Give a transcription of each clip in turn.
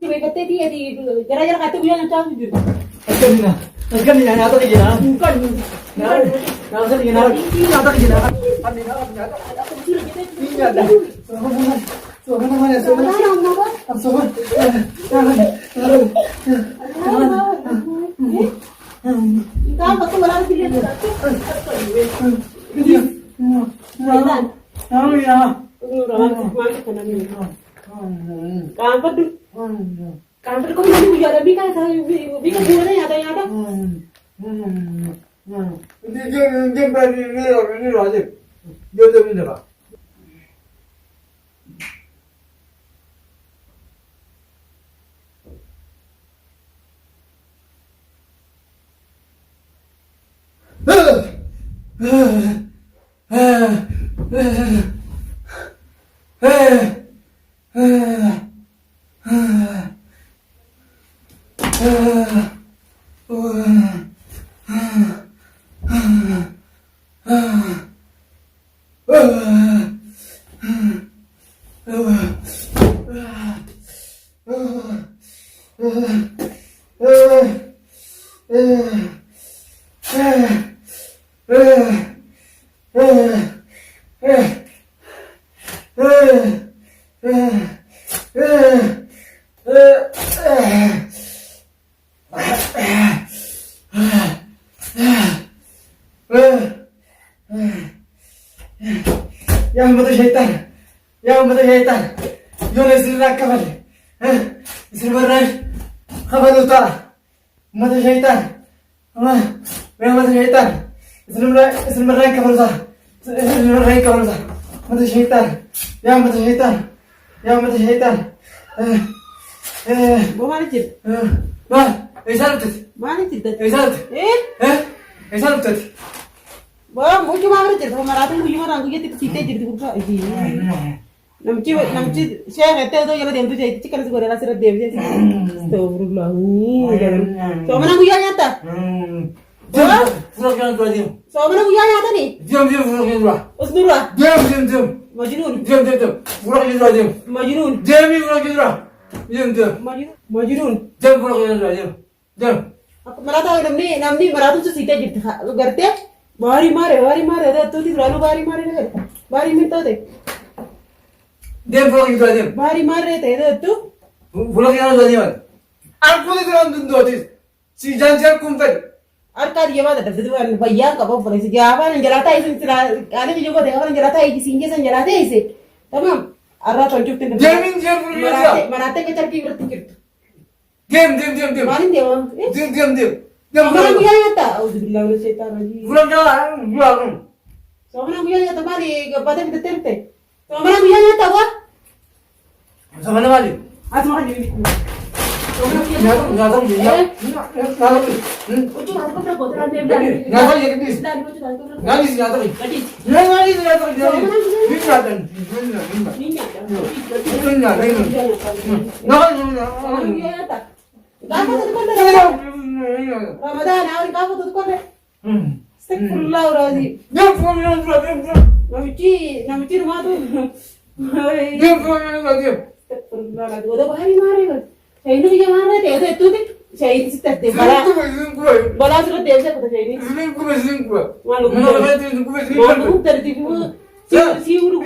Beekatee di jara jara kate guyyaa nyaataa jiru. Askan ni nyata ni jina. Bukan. Na askan ni nyata ni jina. Ani na nyata. Ni nyata. Sohana mana sohana. Ab sohana. Ikaw bakit wala nang bilhin sa akin? Kailan? Ano ya? Mami ka namin. Kantor ko hindi mo yara bika sa bika buwan na yata. Hindi ba ni Raji? Dito ni ba? Yang betul syaitan. Yang istri nak kafal. Istri berai. Kafal utara. Betul syaitan. Yang betul syaitan. Istri berai kafal utara. Betul syaitan. Yang betul syaitan. Bawa ni cip. Isar betul. Mana cip dah? Isar betul. Isar betul. Bawa mau cuma apa cip? Kalau marah tu mau cuma rangkunya tiap cite jadi buka. Namci saya kata tu kalau dia tu jadi cikar tu korela serat dia jadi. Astagfirullah. So mana guyya nyata? Furok yang dua diam. So mana guyya nyata ni? Diam furok yang dua. Usnurah. Diam. Majnun. Diam. Furok yang dua diam. Majnun. Diam furok yang dua. Diam. Majnun. Diam furok yang dua diam. Marata namni maratu tu sita jadi. Lu करते बारी मारे ada tu di lalu बारी मारे ना बारी minta deh. Diam furok yang dua diam. बारी मारे ada tu. Furok yang dua diam. Aku ni dalam dunia ni. Si jangan kumpai. Arka dia mana tapi tu kan bayar kau boleh sih. Apa yang jelata itu ada juga deh. Apa yang jelata itu singgah sen jelata itu. Tamam. Arra tunjuk tu. Diamin furok yang dua. Marate ke cari berarti gitu. Diam. Mana dia? Diam. Mana guyya nyata? Auzubillah min syaitan rajim. Furok yang dua. So mana guyya nyata mari pada kita terte. So mana guyya nyata wah? Sama mana lagi? Asma kan ini. Nyata. Ucu harus kita kotoran dia. Nyata je kedis. Ngalis nyata ni. Ngalis nyata ni. Ni nyata. Itu nyata. Nyata. Ramadan awal kau tu kau le. Astagfirullah uradi. Dia phone yang dua. Namici rumah tu. Dia phone yang dua. Astagfirullah lagi. Udah bahari mare kan. Saya ini dia mare deh. Itu tu saya ini sitat deh. Bala surat deh saya kata saya ini. Malu. Malu tertipu. Si uru.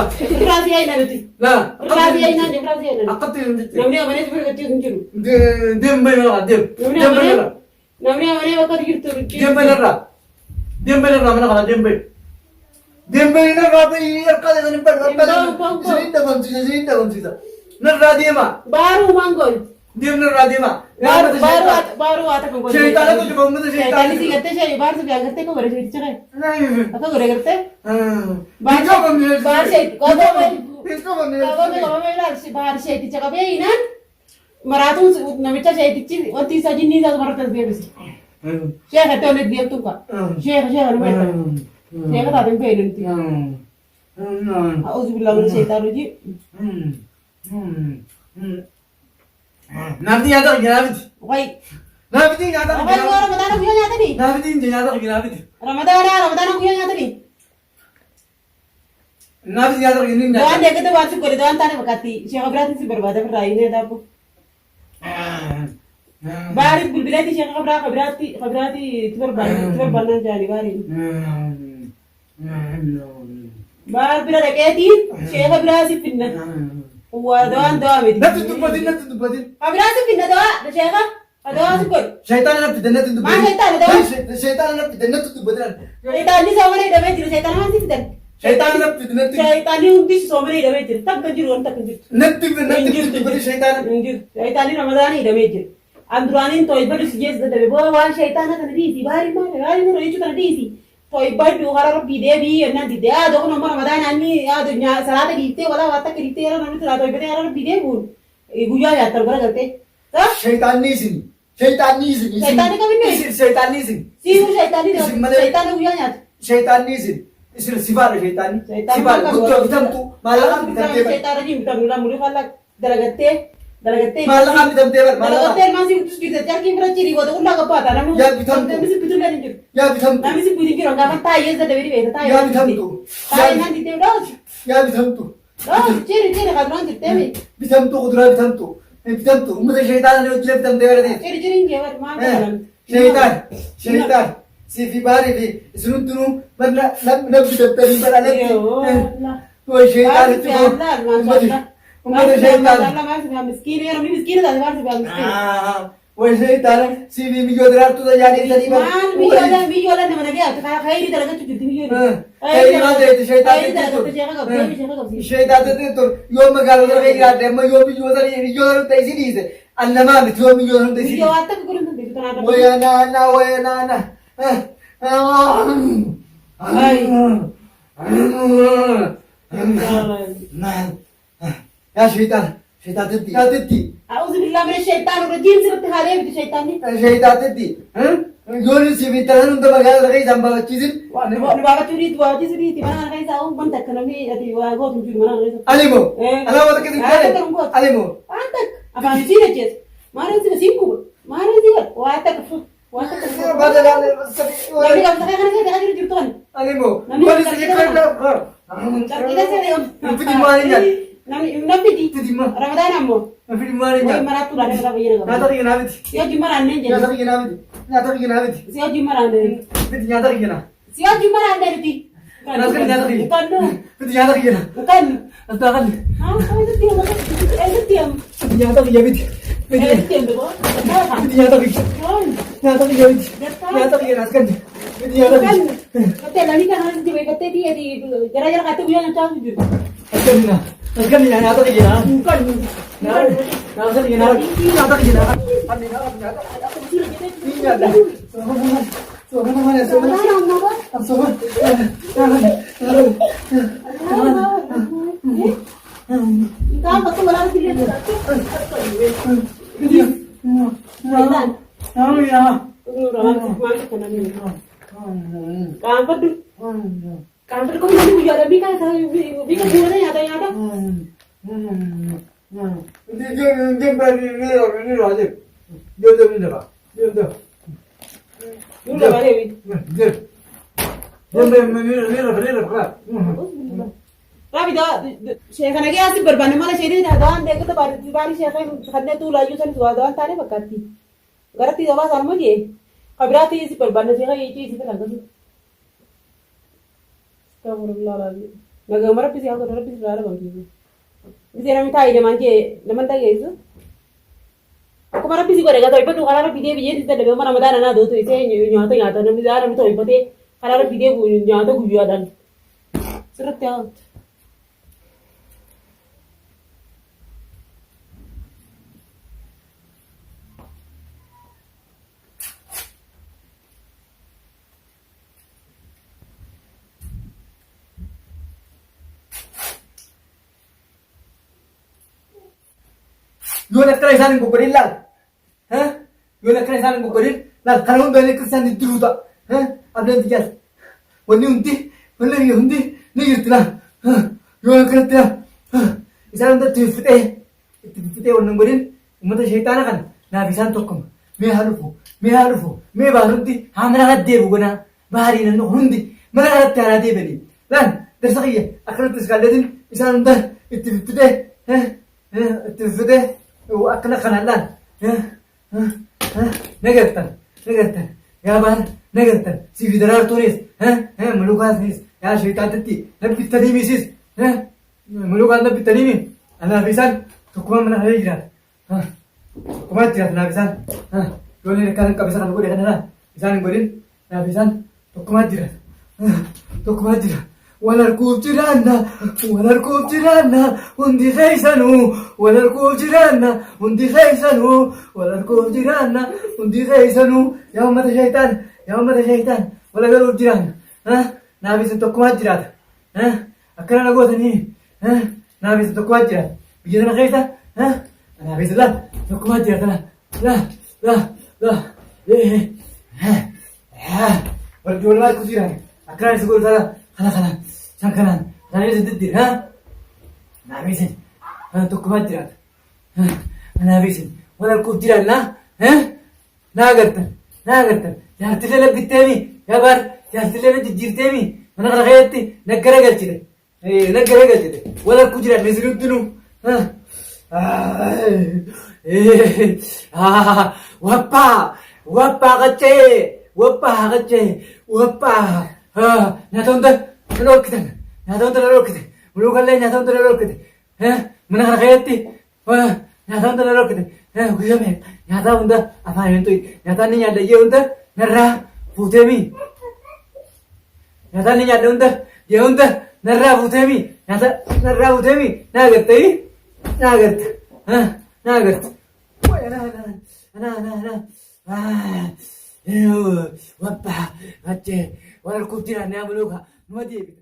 Kerasi aja nanti. Kerasi aja nanti. Namanya mana sih berkecil kuncir. Diam benar. Namanya mana waktu gitu. Diam benar mana kalau diam benar. Diam benar apa ini kalau ini pada sini dah kunci. Nara diam ah. Baru manggol. Diam nara diam ah. Baru आता company cerita lah tu cuma mesti cerita tadi sih kata saya baru sudah ngerti kok baru cerita kan atau gue ngerti baru saya kalau memang si baru saya cerita apa ini kan maratu namanya saya cerita waktu saya jenis atau maratu dia besi saya kata oleh dia tuh kak saya lu mereka saya kata ada yang pengen nanti aku bilang saya taruh je nanti ada gimana? Wait. Nanti ada. Apa yang Ramadan aku nyata nih? Nanti ada gimana? Ramadan aku nyata nih. Naaf nyaata inni nyaata. Doan deeggarta waan sukkari doan taane fakkaatti sheeka biraatiin si barbaada birraa inni daabbo. Baariin bilbileetti sheeka biraatti itti barbaadnaan jaanii baariin. Baar bira dhaqeetiin sheeka biraa si finna. Waa doan doa miti. Natti dubbatin. Biraa si finna doa sheeka doa sukkari. Shayitaana natti dannatti dubbatin. Maa shayitaana doa? Shayitaana natti dannatti dubbatin. Shayitaanni soomana hidhamee jiru shayitaana waan si fidan. Shayitaana natti dannatti. Shayitaanni hundi soomana hidhamee jiru takka jiru waan takka jiru. Natti dubbatin shayitaana. Injiru shayitaanni ramadaana hidhamee jiru. Anduraaniin to'ibaddu si jeessa dadhabe boo waan shayitaana kana dhiisi baari maali jechuu kana dhiisi. To'ibaddu hara rabbii deebii yennaan didde yaadoo kun ammoo ramadaanaanni yaadoo salaata dhiiftee walaa waa takka dhiiftee yeroo namni salaata to'ibadee hara rabbii deebi'uun guyyaa yaattan gara galtee. Shayitaanni isini. Shayitaanni isini. Shayitaanni kamitti? Shayitaanni isini. Siifuu shayitaanni shayitaanni guyyaa nyaatu. Shayitaanni isini. Isin sibaara shayitaanni. Sibaara guddoo bitamtu maallaqaan bitamtee bara. Shayitaana jiin bitamtu murii faallaa dalagattee. Maallaqaan bitamtee bara. Dalagattee maan si bitus jirte jarkiin bira cirii goota qullaa gabbaata namni. Yaa bitamtu. Namni si bituu leen hin jiru. Yaa bitamtu. Namni si bituu hin jiru gaafa taa'ee dadhabee beekta taa'ee. Yaa bitamtu. Taa'ee naan dittee dhoos. Yaa bitamtu. Dhoos cirii kaduraan dittee mi. Bitamtu kuduraa bitamtu. Bitamtu ummata shayitaana ni hojii bitamtee bara ta'e. Cirii hin jeebar maal jedhamu. Shaytaan. Siifi baarii fi isin hundinuu manna namni dabtanii bara natti. Way shaytaan itti koo. Ummata shaytaan. Way shaytaan siifi miyyoo diraartuu tajaajila isaanii bara. Maal miyyoola nama nagee khayrii dalagachuu jirti miyyoon. Khayrii maal ta'etti shaytaan shaytaan yoo magaalaa irra yaadde amma yoo miyyoo ta'e si dhiise annamaa miti yoo miyyoo ta'e si dhiise. Miyyoo waan takka godhan dandeessu kanaaf. Wayanaana. يا شيطان شيطان تدي يا تدي أعوذ بالله من الشيطان الرجيم سبت هذه بيت شيطاني شيطان تدي يقول سيبي ترى أنت بقى رغي زنبا تشيزن بابا تريد واجي سريت ما أنا غير ساوم بنتك كلامي أدي واقول تجيب ما أنا غير علمو أنا وقت كذي علمو أنتك أفهم شيء نجس ما رأيت نسيبكو ما رأيت واتك بدل لكن كم سنة خلنا سيد هذي الجرتون علمو ما لسه يكفر كذا سيد في دماغي نبتدي في دماغ رمضان أمو في دماغي وين مرات طول على هذا بيجي يا ترى ينامي سيا جمر عنده يا ترى ينامي يا ترى ينامي سيا جمر عنده بدي يا ترى ينام سيا جمر عنده رتي كانوا بدي يا ترى ينام كان أستغل ها هذا تيم هذا تيم بدي يا ترى يبيت هذا تيم بقى بدي يا ترى يا ترى يبيت يا ترى ينام كان بدي يا ترى كتير لاني كان هذا تيم كتير دي جرا جرا كتير ويا نتاعه جد أسكن يا ترى ينام كان نعم ترى ينام يا ترى ينام Kau betul malah sini tu. Shaitan. Kantor tu. Kantor kau ni juga ada bika, bika juga ni ada yang ada. Tapi dah, saya kan lagi asyik berbantu malah saya ni dah doan dek tu baru saya kan khadnya tu laju saya tu doan tadi berkati. Berarti dah bahasa apa je? Berarti asyik berbantu saya kan itu asyik lagi. Astagfirullah lagi. Naga mara pisi aku dah pisi lara bangki. Pisi nama thai dia manje, nama thai itu. Aku mara pisi kau rega tu ibu tu kalau video video itu dah mana mana dah tu itu nyata nyata nama dah nama tu ibu tu kalau video nyata gua dan surat ya. Yo nak kena isaan gugurin lang, hah? Yo nak kena isaan gugurin, lang kalau beli kristian di dulu tak, hah? Abang tiga, wani unti, wani unti, ni gitu lah, hah? Yo nak kena tiga, hah? Isaan tu tuh wani gugurin, umat syaitan kan, nah bisa tokom, me harufu, me baruti, hamra kat dia bukan, bahari nanu hundi, mana kat tiara dia beri, lang درسقية أكلت تسكالتين إنسان ده اتفقده اتفقده وأكل خنالان نقدر يا بان نقدر سيف درار تونس ملوكات نيس يا شيطان تتي نبي تنيمي سيس ملوكات نبي تنيمي أنا بيسان تكون من هيجرا تكون تيات نبيسان يوني كان كبيسان نقول لك أنا بيسان نقولين نبيسان تكون تيات ولركوب جيراننا وندي خيسانو ولركوب جيراننا وندي خيسانو ولركوب جيراننا وندي خيسانو يا أمة الشيطان ولا قرب جيران نابي ستوكمات جيرات أكرا نقوتني نابي ستوكمات جيرات بيجينا خيسا نابي لا توكمات جيرات لا ورجول ما يكون جيران أكرا يسقول خلا شنكران راني زددي نابيسن توكمات جيرات نابيسن ولا الكوب جيران لا ناقرتن يا تللا بتامي يا بار يا تللا تجيرتامي أنا غيرتي نقرا قلتي ولا الكوب جيران نزلوا تنو وابا غتشي ناتوندا نلوكتن ملوكالله ناتوندا نلوكتن من غيرتي ناتوندا نلوكتن ويامي ناتا هوندا أفان ينتوي ناتا نيادا يهوندا نرى فوتامي ناتا نيادا هوندا يهوندا نرى فوتامي ناتا نرى فوتامي ناقرت أنا وابا غتشي ولا الكوب جيران نعملوها نودي